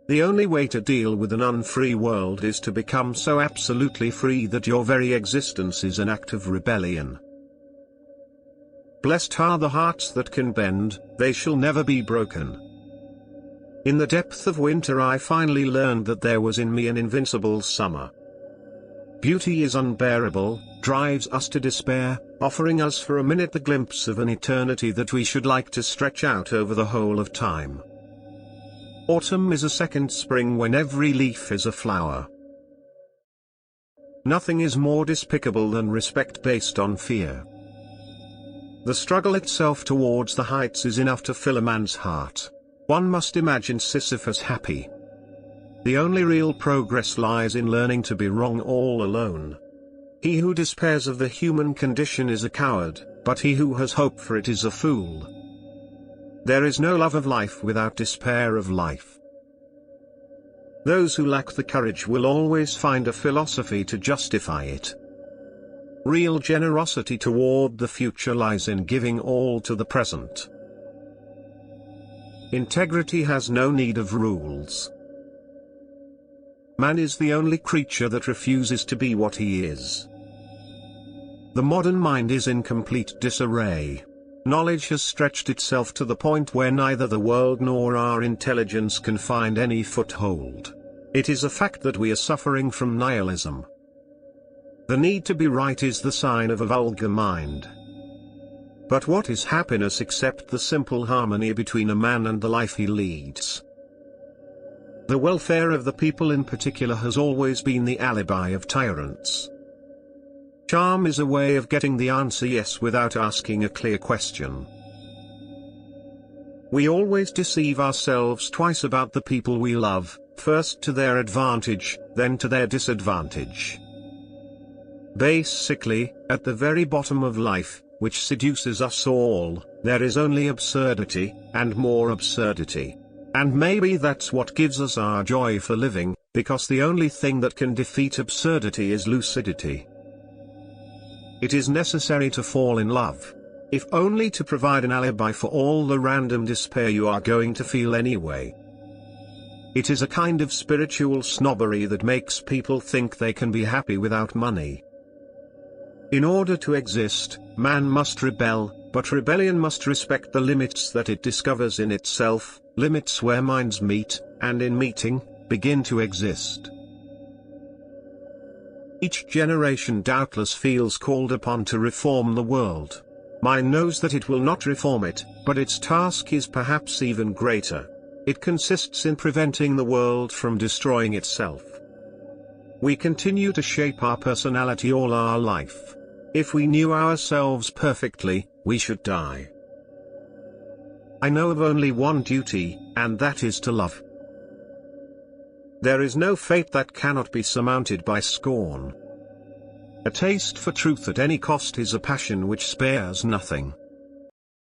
The only way to deal with an unfree world is to become so absolutely free that your very existence is an act of rebellion. Blessed are the hearts that can bend, they shall never be broken. In the depth of winter I finally learned that there was in me an invincible summer. Beauty is unbearable, drives us to despair, offering us for a minute the glimpse of an eternity that we should like to stretch out over the whole of time. Autumn is a second spring when every leaf is a flower. Nothing is more despicable than respect based on fear. The struggle itself towards the heights is enough to fill a man's heart. One must imagine Sisyphus happy. The only real progress lies in learning to be wrong all alone. He who despairs of the human condition is a coward, but he who has hope for it is a fool. There is no love of life without despair of life. Those who lack the courage will always find a philosophy to justify it. Real generosity toward the future lies in giving all to the present. Integrity has no need of rules. Man is the only creature that refuses to be what he is. The modern mind is in complete disarray. Knowledge has stretched itself to the point where neither the world nor our intelligence can find any foothold. It is a fact that we are suffering from nihilism. The need to be right is the sign of a vulgar mind. But what is happiness except the simple harmony between a man and the life he leads? The welfare of the people in particular has always been the alibi of tyrants. Charm is a way of getting the answer yes without asking a clear question. We always deceive ourselves twice about the people we love, first to their advantage, then to their disadvantage. Basically, at the very bottom of life, which seduces us all, there is only absurdity, and more absurdity. And maybe that's what gives us our joy for living, because the only thing that can defeat absurdity is lucidity. It is necessary to fall in love, if only to provide an alibi for all the random despair you are going to feel anyway. It is a kind of spiritual snobbery that makes people think they can be happy without money. In order to exist, man must rebel, but rebellion must respect the limits that it discovers in itself, limits where minds meet, and in meeting, begin to exist. Each generation doubtless feels called upon to reform the world. Mine knows that it will not reform it, but its task is perhaps even greater. It consists in preventing the world from destroying itself. We continue to shape our personality all our life. If we knew ourselves perfectly, we should die. I know of only one duty, and that is to love. There is no fate that cannot be surmounted by scorn. A taste for truth at any cost is a passion which spares nothing.